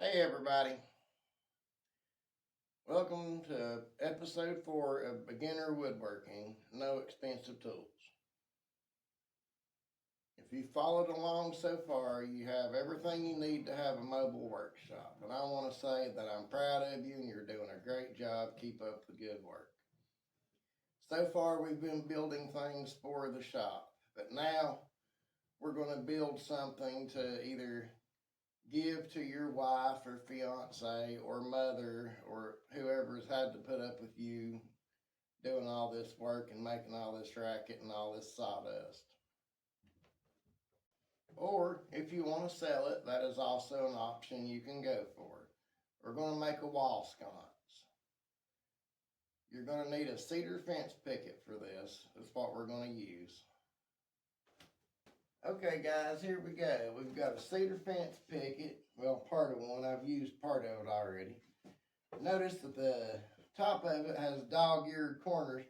Hey everybody, welcome to episode 4 of Beginner Woodworking, No Expensive Tools. If you followed along so far, you have everything you need to have a mobile workshop. And I want to say that I'm proud of you and you're doing a great job. Keep up the good work. So far we've been building things for the shop, but now we're going to build something to either give to your wife or fiance or mother or whoever's had to put up with you doing all this work and making all this racket and all this sawdust. Or if you want to sell it, that is also an option you can go for. We're going to make a wall sconce. You're going to need a cedar fence picket for this. That's what we're going to use. Okay guys, here we go. We've got a cedar fence picket. Well, part of one. I've used part of it already. Notice that the top of it has dog-eared corners.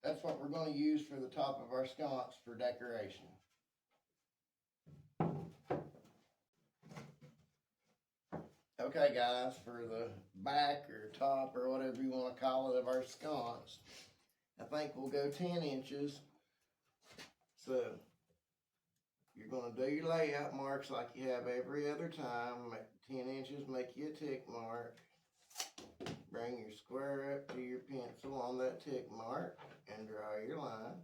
That's what we're going to use for the top of our sconce for decoration. Okay guys, for the back or top or whatever you want to call it of our sconce, I think we'll go 10 inches. So you're going to do your layout marks like you have every other time. 10 inches, make you a tick mark. Bring your square up to your pencil on that tick mark and draw your line.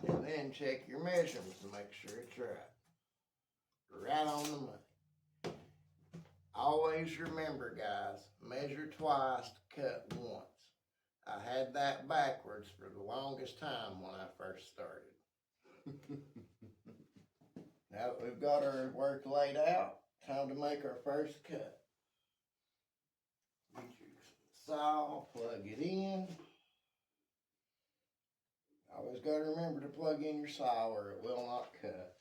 And then check your measurements to make sure it's right. Right on the money. Always remember, guys, measure twice, cut once. I had that backwards for the longest time when I first started. Now that we've got our work laid out, time to make our first cut. Get your saw, plug it in. Always got to remember to plug in your saw or it will not cut,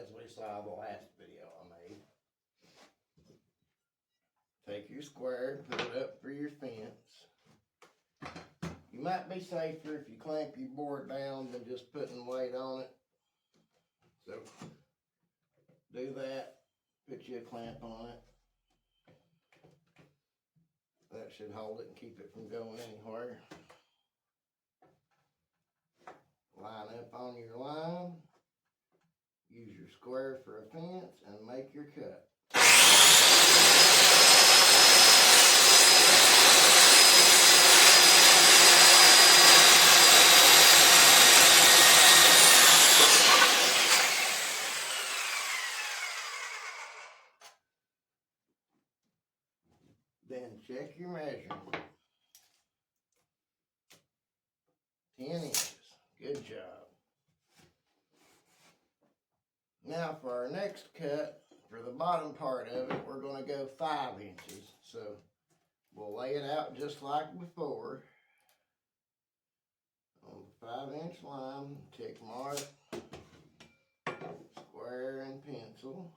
as we saw the last video I made. Take your square and put it up for your fence. You might be safer if you clamp your board down than just putting weight on it. So do that, put you a clamp on it. That should hold it and keep it from going anywhere. Line up on your line. Use your square for a fence and make your cut. Then check your measurement. 10 inches. Good job. Now for our next cut, for the bottom part of it, we're going to go 5 inches. So we'll lay it out just like before. On the 5-inch line, tick mark, square and pencil.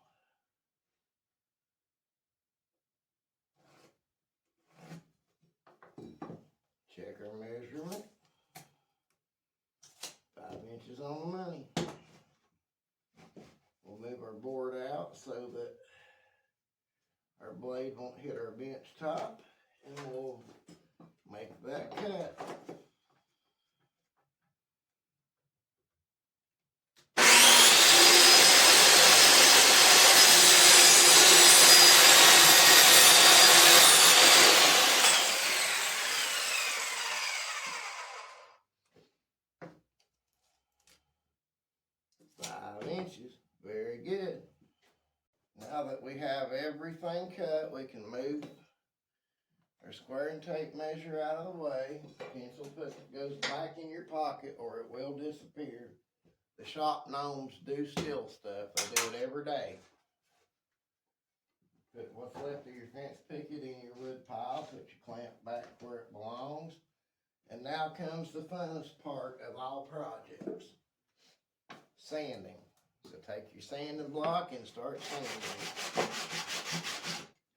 Check our measurement. 5 inches on the money. We'll move our board out so that our blade won't hit our bench top, and we'll make that cut. Very good. Now that we have everything cut, we can move our square and tape measure out of the way. Pencil goes back in your pocket or it will disappear. The shop gnomes do steal stuff. They do it every day. Put what's left of your fence picket in your wood pile. Put your clamp back where it belongs. And now comes the funnest part of all projects. Sanding. So take your sanding block and start sanding.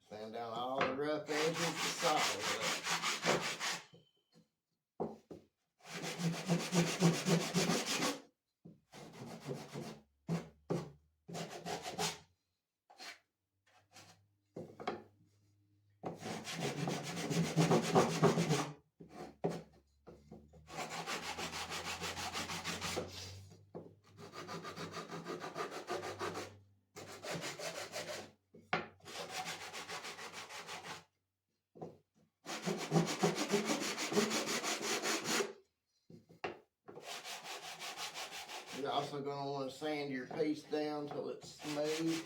Sand down all the rough edges of the saw. You're also going to want to sand your piece down till it's smooth.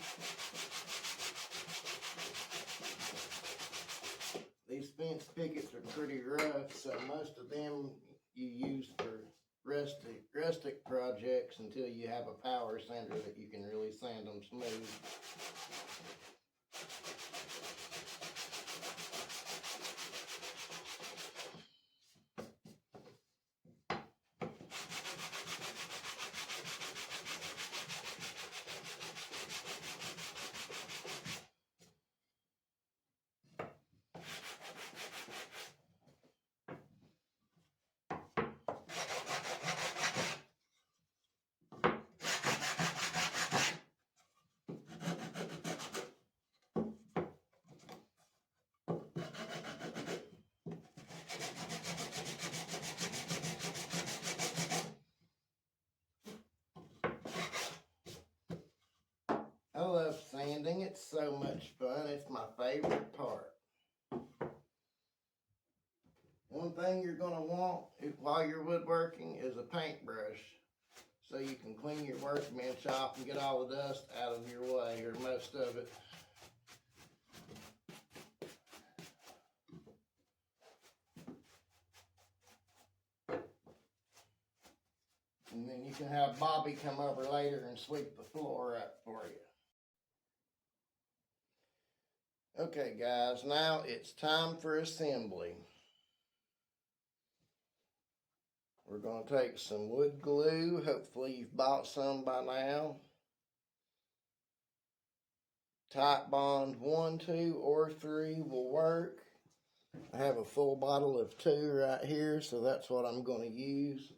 These fence pickets are pretty rough, so most of them you use for rustic projects until you have a power sander that you can really sand them smooth. I love sanding. It's so much fun. It's my favorite part. One thing you're going to want while you're woodworking is a paintbrush, so you can clean your workbench and get all the dust out of your way, or most of it. And then you can have Bobby come over later and sweep the floor up for you. Okay guys, now it's time for assembly. We're going to take some wood glue. Hopefully you've bought some by now. Type bond 1, 2, or 3 will work. I have a full bottle of 2 right here, so that's what I'm going to use.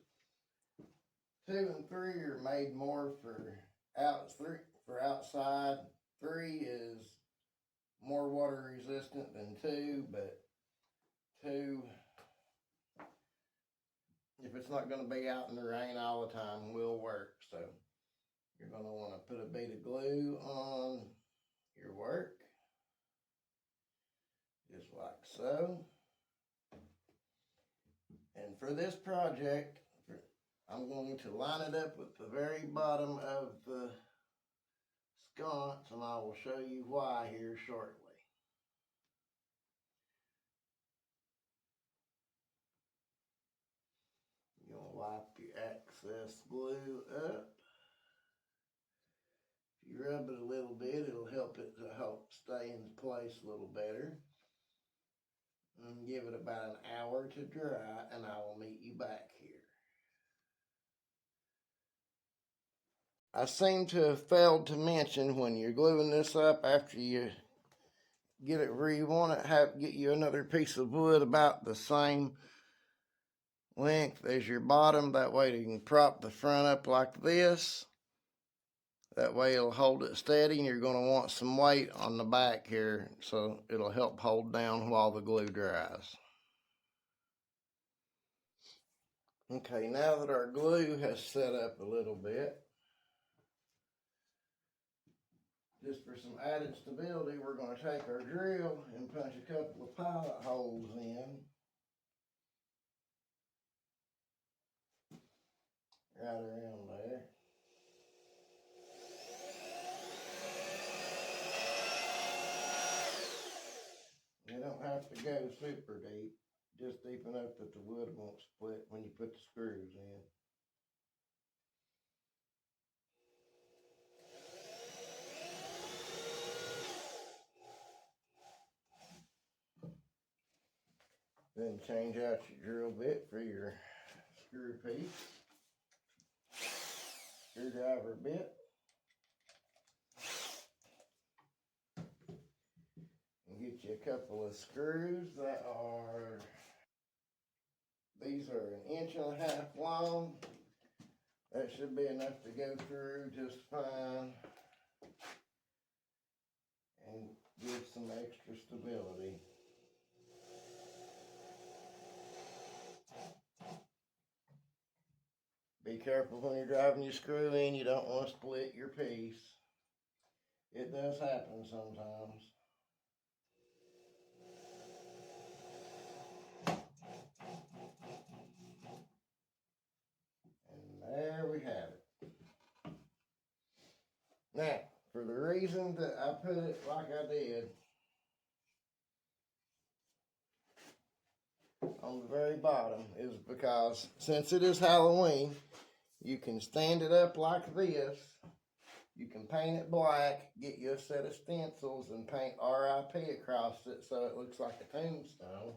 2 and 3 are made more for outside. 3 is more water resistant than 2, but 2, if it's not going to be out in the rain all the time, will work. So you're going to want to put a bead of glue on your work, just like so. And for this project, I'm going to line it up with the very bottom of the sconce, and I will show you why here shortly. You'll wipe your excess glue up. If you rub it a little bit, it'll help it to stay in place a little better. And give it about an hour to dry, and I will meet you back here. I seem to have failed to mention, when you're gluing this up, after you get it where you want it, get you another piece of wood about the same length as your bottom. That way you can prop the front up like this. That way it'll hold it steady, and you're going to want some weight on the back here, so it'll help hold down while the glue dries. Okay, now that our glue has set up a little bit, just for some added stability, we're going to take our drill and punch a couple of pilot holes in. Right around there. You don't have to go super deep, just deep enough that the wood won't split when you put the screws in. Then change out your drill bit for your screw piece, screwdriver bit, and get you a couple of screws that these are 1.5 inches long. That should be enough to go through just fine and give some extra stability. Be careful when you're driving your screw in, you don't want to split your piece. It does happen sometimes. And there we have it. Now, for the reason that I put it like I did, on the very bottom, is because since it is Halloween, you can stand it up like this. You can paint it black, get you a set of stencils, and paint RIP across it so it looks like a tombstone.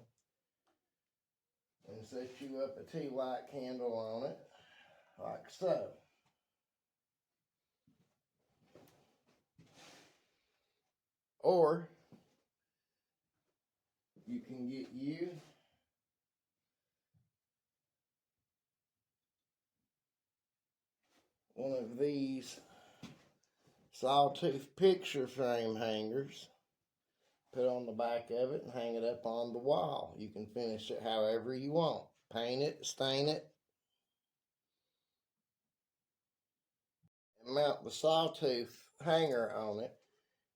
And set you up a tea light candle on it, like so. Or you can get you one of these sawtooth picture frame hangers, put on the back of it and hang it up on the wall. You can finish it however you want. Paint it, stain it, and mount the sawtooth hanger on it.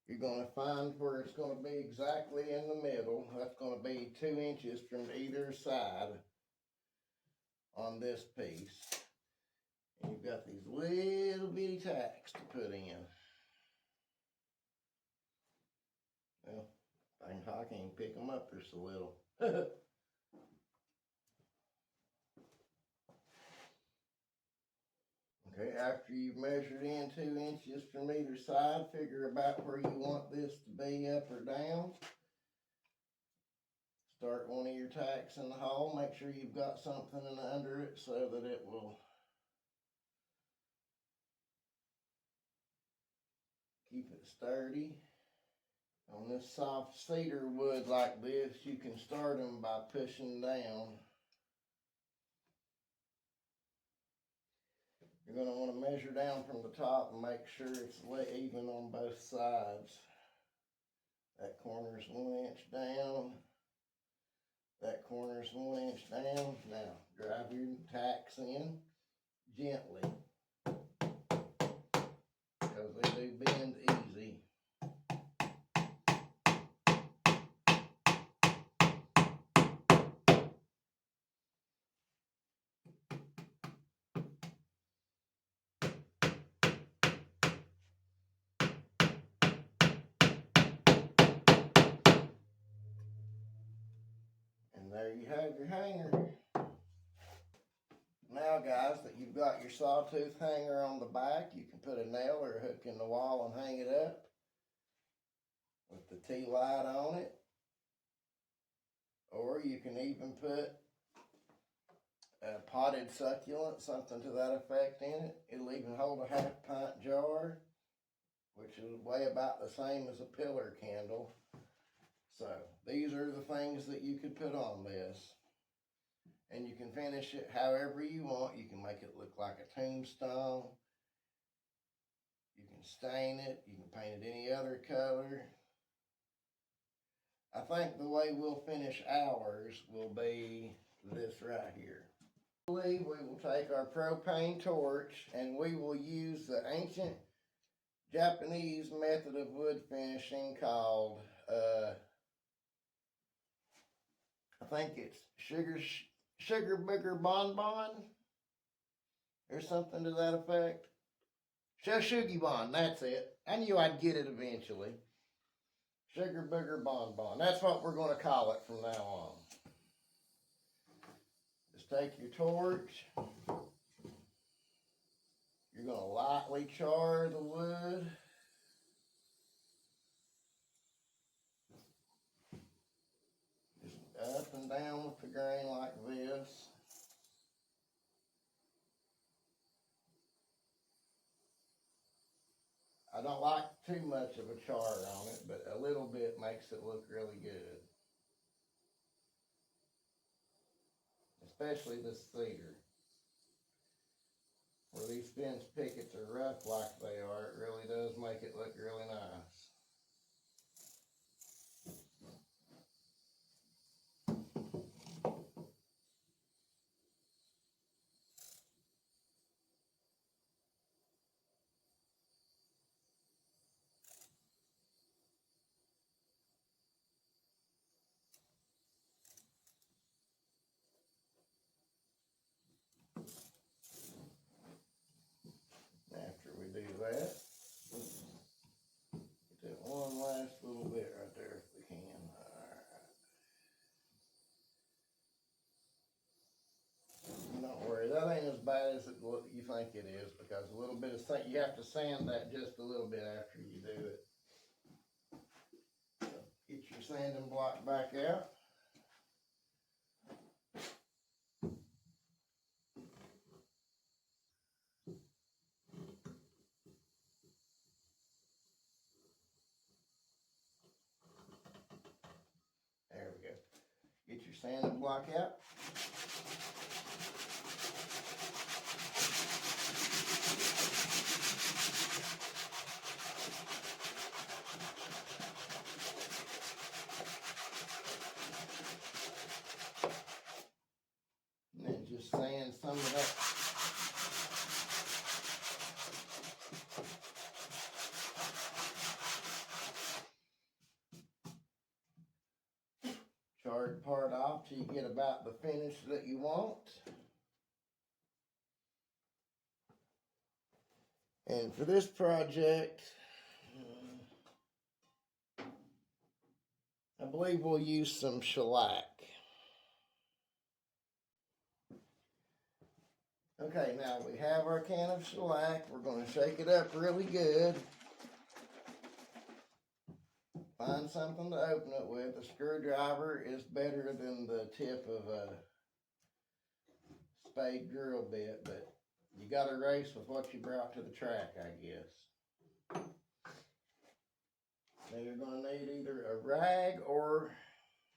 You're going to find where it's going to be exactly in the middle. That's going to be 2 inches from either side on this piece. And you've got these little bitty tacks to put in. Well, I can't pick them up, they're so little. Okay, after you've measured in 2 inches from either side, figure about where you want this to be, up or down. Start one of your tacks in the hole. Make sure you've got something under it so that it will keep it sturdy. On this soft cedar wood like this, you can start them by pushing down. You're going to want to measure down from the top and make sure it's even on both sides. That corner's 1 inch down. That corner's 1 inch down. Now, drive your tacks in gently, because they do bend easy. And there you have your hanger. Now guys, that you've got your sawtooth hanger on the back, you can put a nail or a hook in the wall and hang it up with the tea light on it. Or you can even put a potted succulent, something to that effect in it. It'll even hold a half-pint jar, which will weigh about the same as a pillar candle. So these are the things that you could put on this. And you can finish it however you want. You can make it look like a tombstone. You can stain it. You can paint it any other color. I think the way we'll finish ours will be this right here. I believe we will take our propane torch and we will use the ancient Japanese method of wood finishing called, I think it's sugar booger bonbon or something to that effect. Shoshugi bon, that's it. I knew I'd get it eventually. Sugar booger bonbon. That's what we're going to call it from now on. Just take your torch. You're going to lightly char the wood. Just up and down with the grain like this. I don't like too much of a char on it, but a little bit makes it look really good. Especially this cedar. Where these these fence pickets are rough like they are, it really does make it look really nice. After we do that, get that one last little bit right there if we can. Alright. Don't worry, that ain't as bad as you think it is, because a little bit of sand, you have to sand that just a little bit after you do it. So get your sanding block back out. There we go. Get your sanding block out. And then just sand some of that. Charred part off till you get about the finish that you want. And for this project, I believe we'll use some shellac. Okay, now we have our can of shellac. We're going to shake it up really good. Find something to open it with. A screwdriver is better than the tip of a spade drill bit, but you got to race with what you brought to the track, I guess. Now you're going to need either a rag, or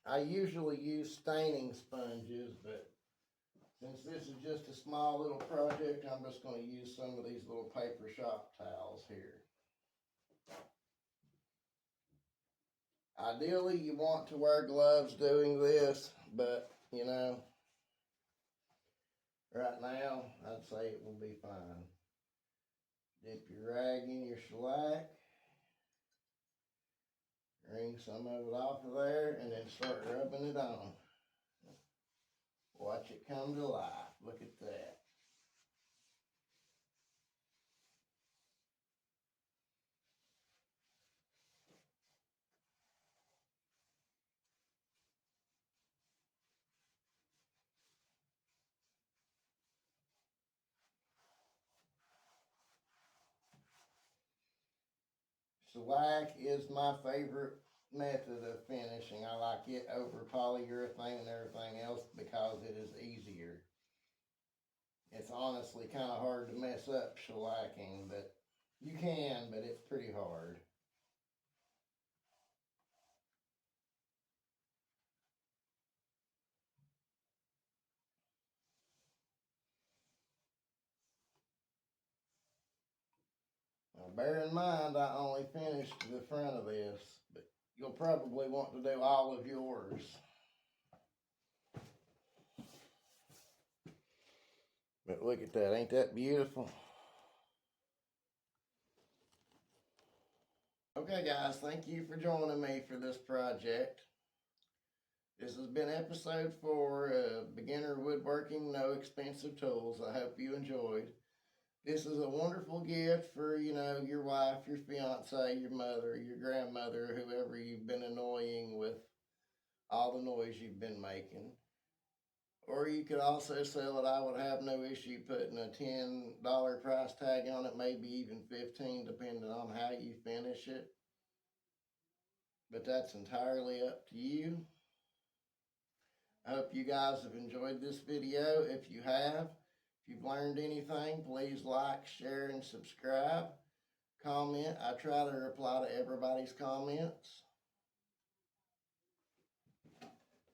I usually use staining sponges, but since this is just a small little project, I'm just going to use some of these little paper shop towels here. Ideally, you want to wear gloves doing this, but, you know, right now, I'd say it will be fine. Dip your rag in your shellac. Wring some of it off of there, and then start rubbing it on. Watch it come to life. Look at that. Shellac is my favorite method of finishing. I like it over polyurethane and everything else because it is easier. It's honestly kind of hard to mess up shellacking, but you can, but it's pretty hard. Now bear in mind, I only finished the front of this, but you'll probably want to do all of yours. But look at that, ain't that beautiful? Okay guys, thank you for joining me for this project. This has been episode 4 of Beginner Woodworking, No Expensive Tools. I hope you enjoyed. This is a wonderful gift for, you know, your wife, your fiance, your mother, your grandmother, whoever you've been annoying with all the noise you've been making. Or you could also sell it. I would have no issue putting a $10 price tag on it, maybe even $15, depending on how you finish it. But that's entirely up to you. I hope you guys have enjoyed this video. If you have, if you've learned anything, please like, share, and subscribe. Comment. I try to reply to everybody's comments.